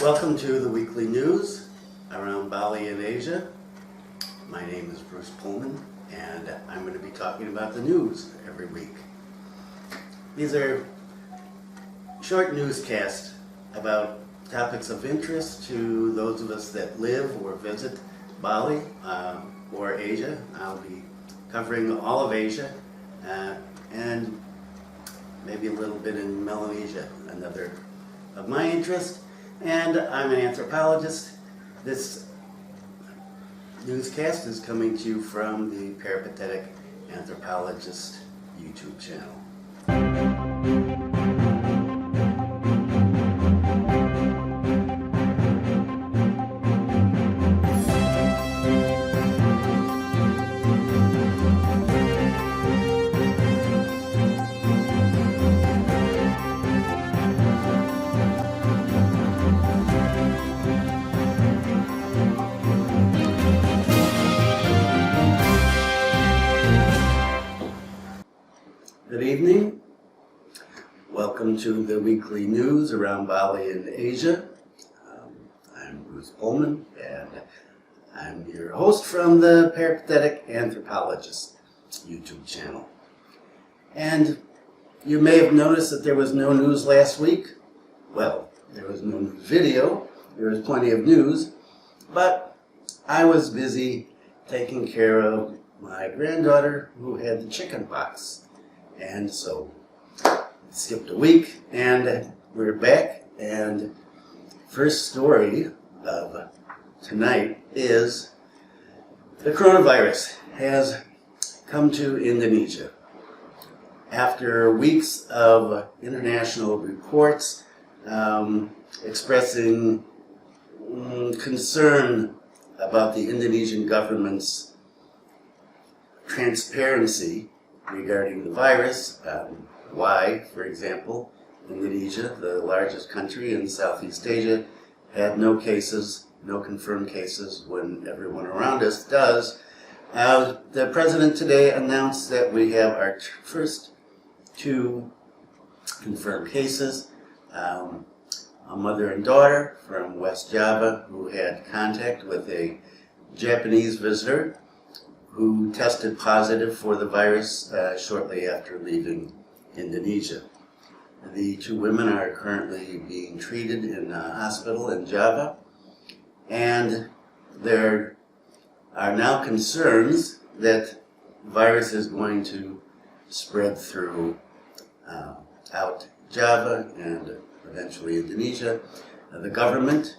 Welcome to the weekly news around Bali and Asia. My name is Bruce Pohlmann, and I'm going to be talking about the news every week. These are short newscasts about topics of interest to those of us that live or visit Bali or Asia. I'll be covering all of Asia and maybe a little bit in Melanesia, another of my interest. And I'm an anthropologist. This newscast is coming to you from the Peripatetic Anthropologist YouTube channel. Good evening. Welcome to the weekly news around Bali and Asia. I'm Bruce Pohlmann, and I'm your host from the Peripatetic Anthropologist YouTube channel. And you may have noticed that there was no news last week. Well, there was no news video. There was plenty of news, but I was busy taking care of my granddaughter who had the chicken pox. And so it skipped a week, and we're back. And first story of tonight is the coronavirus has come to Indonesia. After weeks of international reports expressing concern about the Indonesian government's transparency regarding the virus, why, for example, Indonesia, the largest country in Southeast Asia, had no cases, no confirmed cases, when everyone around us does. The president today announced that we have our first two confirmed cases, a mother and daughter from West Java who had contact with a Japanese visitor who tested positive for the virus shortly after leaving Indonesia. The two women are currently being treated in a hospital in Java, and there are now concerns that the virus is going to spread through out Java and eventually Indonesia. The government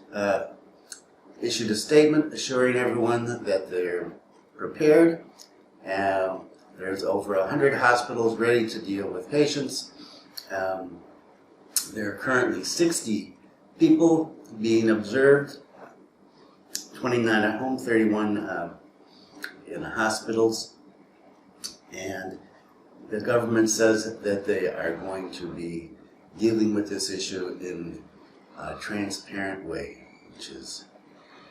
issued a statement assuring everyone that they're prepared. There's over 100 hospitals ready to deal with patients. There are currently 60 people being observed, 29 at home, 31 in the hospitals. And the government says that they are going to be dealing with this issue in a transparent way, which is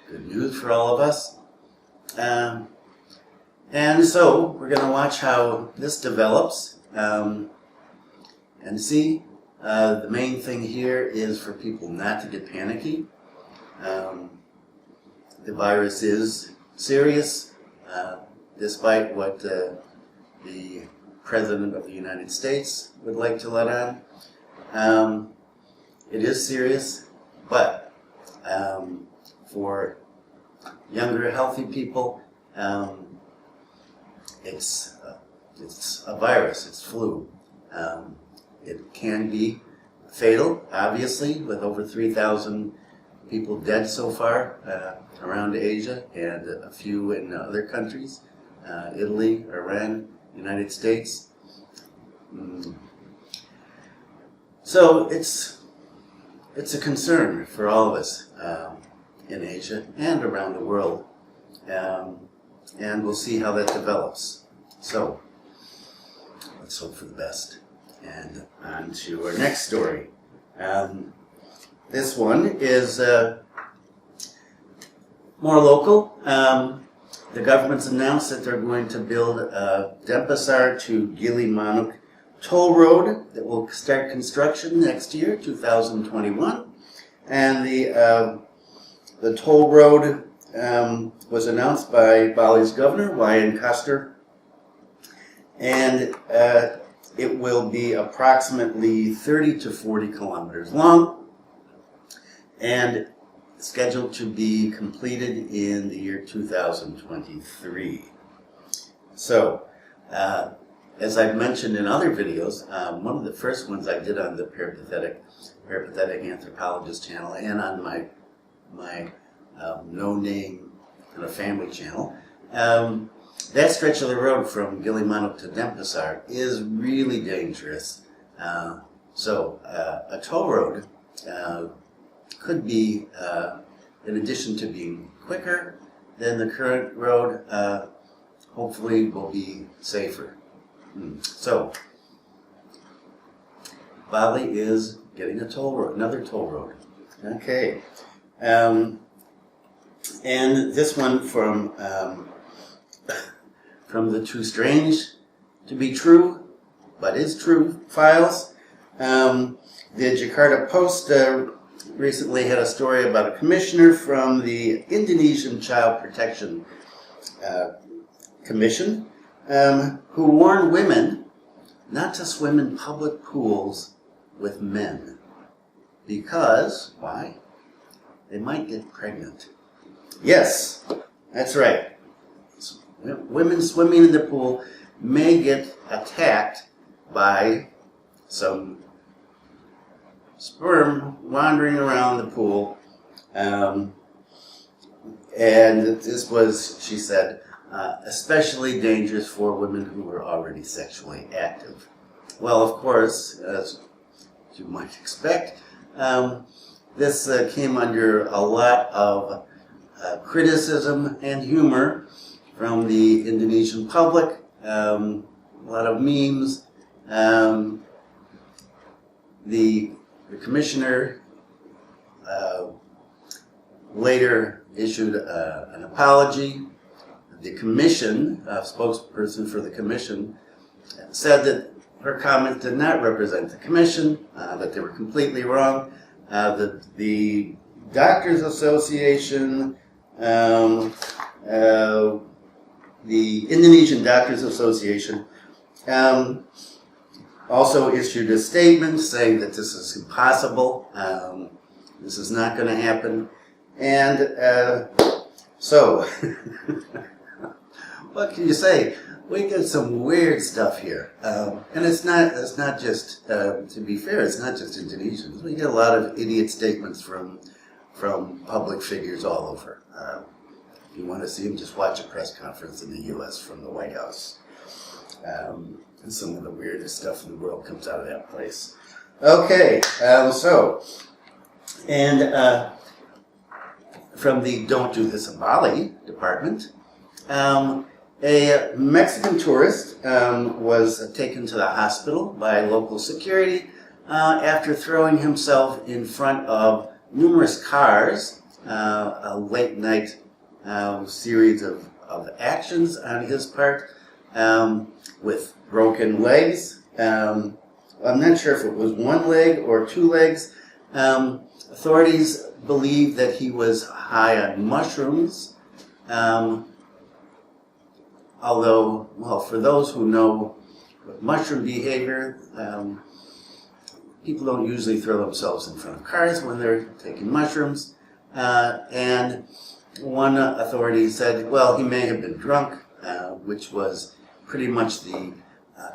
good news for all of us. And so we're going to watch how this develops and see. The main thing here is for people not to get panicky. The virus is serious, despite what the President of the United States would like to let on. It is serious, but for younger, healthy people, it's a virus, it's flu. It can be fatal, obviously, with over 3,000 people dead so far around Asia and a few in other countries, Italy, Iran, United States. So it's a concern for all of us in Asia and around the world. And we'll see how that develops. So, let's hope for the best. And on to our next story. This one is more local. The government's announced that they're going to build a Denpasar-Gilimanuk toll road that will start construction next year, 2021. And the toll road was announced by Bali's governor, Wayan Koster, and it will be approximately 30 to 40 kilometers long and scheduled to be completed in the year 2023. So, as I've mentioned in other videos, one of the first ones I did on the peripatetic anthropologist channel and on my no-name kind of family channel, that stretch of the road from Gilimanuk to Denpasar is really dangerous. So a toll road could be, in addition to being quicker than the current road, hopefully will be safer. So Bali is getting a toll road, another toll road. Okay. And this one from the Too Strange to Be True, but is true files. The Jakarta Post recently had a story about a commissioner from the Indonesian Child Protection Commission who warned women not to swim in public pools with men. Because, why? They might get pregnant. Yes, that's right. Women swimming in the pool may get attacked by some sperm wandering around the pool. And this was, she said, especially dangerous for women who were already sexually active. Well, of course, as you might expect, this came under a lot of criticism and humor from the Indonesian public, a lot of memes. The commissioner later issued an apology. The commission, spokesperson for the commission, said that her comments did not represent the commission, that they were completely wrong. The Doctors Association, the Indonesian Doctors Association, also issued a statement saying that this is impossible, this is not going to happen, and so, what can you say? We get some weird stuff here, and it's not just, to be fair, it's not just Indonesians. We get a lot of idiot statements from public figures all over. If you want to see them, just watch a press conference in the U.S. from the White House. And some of the weirdest stuff in the world comes out of that place. Okay, from the Don't Do This in Bali department, a Mexican tourist was taken to the hospital by local security after throwing himself in front of numerous cars, a late night series of actions on his part with broken legs. I'm not sure if it was one leg or two legs. Authorities believe that he was high on mushrooms. Although, well, for those who know mushroom behavior, people don't usually throw themselves in front of cars when they're taking mushrooms. And one authority said, well, he may have been drunk, which was pretty much the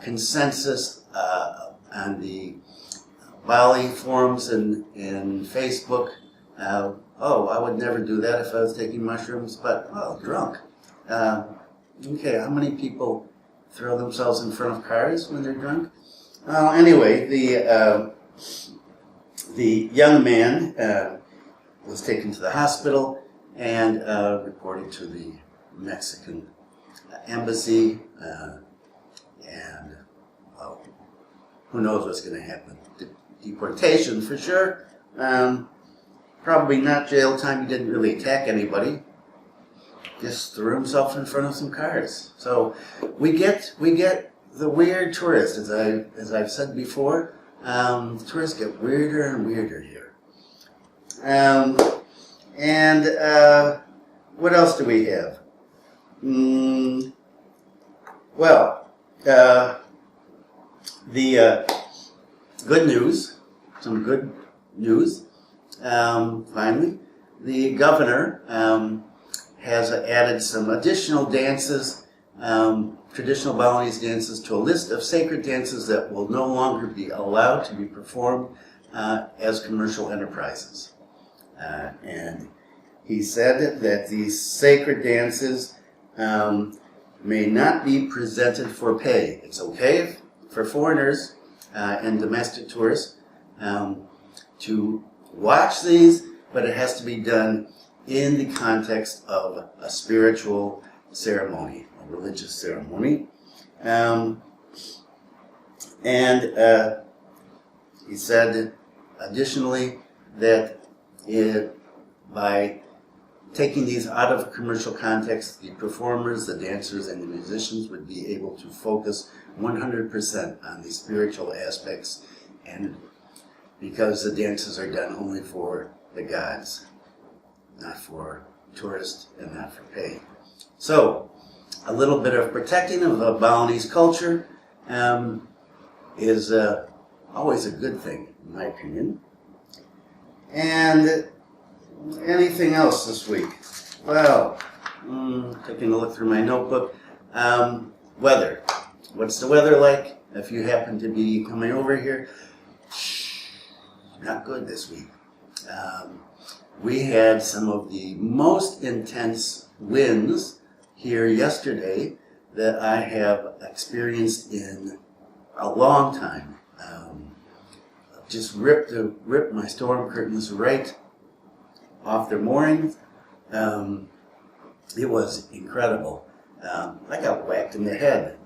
consensus on the Bali forums and Facebook. Oh, I would never do that if I was taking mushrooms, but, well, drunk. Okay, how many people throw themselves in front of cars when they're drunk? Anyway, the young man was taken to the hospital and reported to the Mexican embassy, and well, who knows what's going to happen. Deportation for sure. Probably not jail time. He didn't really attack anybody. Just threw himself in front of some cars. So we get the weird tourists, as I've said before. Tourists get weirder and weirder here. What else do we have? The good news, some good news, finally. The governor has added some additional dances, traditional Balinese dances, to a list of sacred dances that will no longer be allowed to be performed as commercial enterprises. And he said that these sacred dances may not be presented for pay. It's okay for foreigners and domestic tourists to watch these, but it has to be done in the context of a spiritual ceremony, a religious ceremony. He said additionally that by taking these out of commercial context, the performers, the dancers, and the musicians would be able to focus 100% on the spiritual aspects, and because the dances are done only for the gods, not for tourists and not for pay. So, a little bit of protecting of the Balinese culture is always a good thing, in my opinion. And anything else this week? Well, taking a look through my notebook. Weather. What's the weather like? If you happen to be coming over here, not good this week. We had some of the most intense winds here yesterday that I have experienced in a long time. Just ripped my storm curtains right off their moorings. It was incredible. I got whacked in the head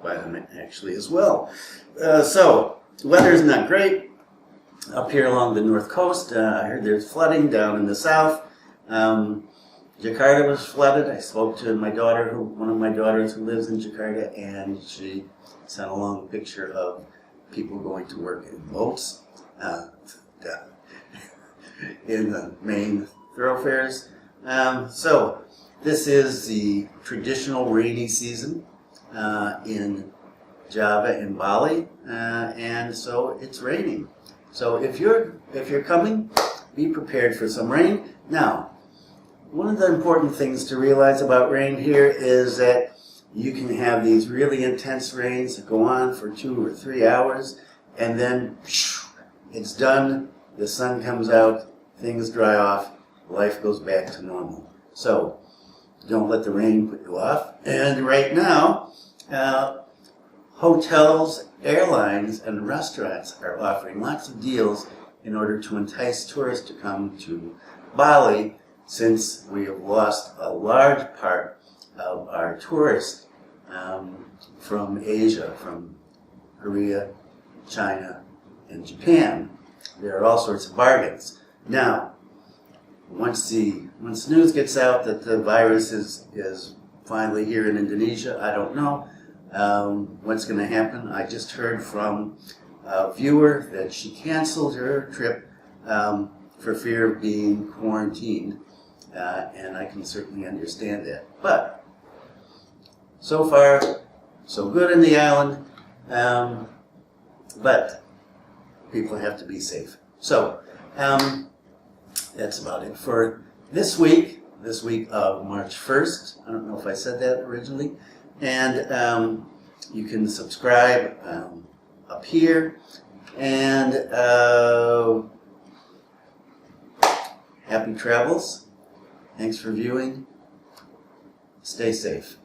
by them actually as well. So weather's not great up here along the north coast. I heard there's flooding down in the south. Jakarta was flooded. I spoke to my daughter, one of my daughters who lives in Jakarta, and she sent along a picture of people going to work in boats in the main thoroughfares. So this is the traditional rainy season in Java and Bali, and so it's raining. So if you're coming, be prepared for some rain. Now, one of the important things to realize about rain here is that you can have these really intense rains that go on for 2 or 3 hours, and then it's done, the sun comes out, things dry off, life goes back to normal. So don't let the rain put you off. And right now, hotels, airlines, and restaurants are offering lots of deals in order to entice tourists to come to Bali, since we have lost a large part of our tourists from Asia, from Korea, China, and Japan. There are all sorts of bargains. Now, once news gets out that the virus is finally here in Indonesia, I don't know what's going to happen. I just heard from a viewer that she canceled her trip for fear of being quarantined, and I can certainly understand that. But so far, so good in the island, but people have to be safe. So that's about it for this week of March 1st. I don't know if I said that originally. And you can subscribe up here. And happy travels. Thanks for viewing. Stay safe.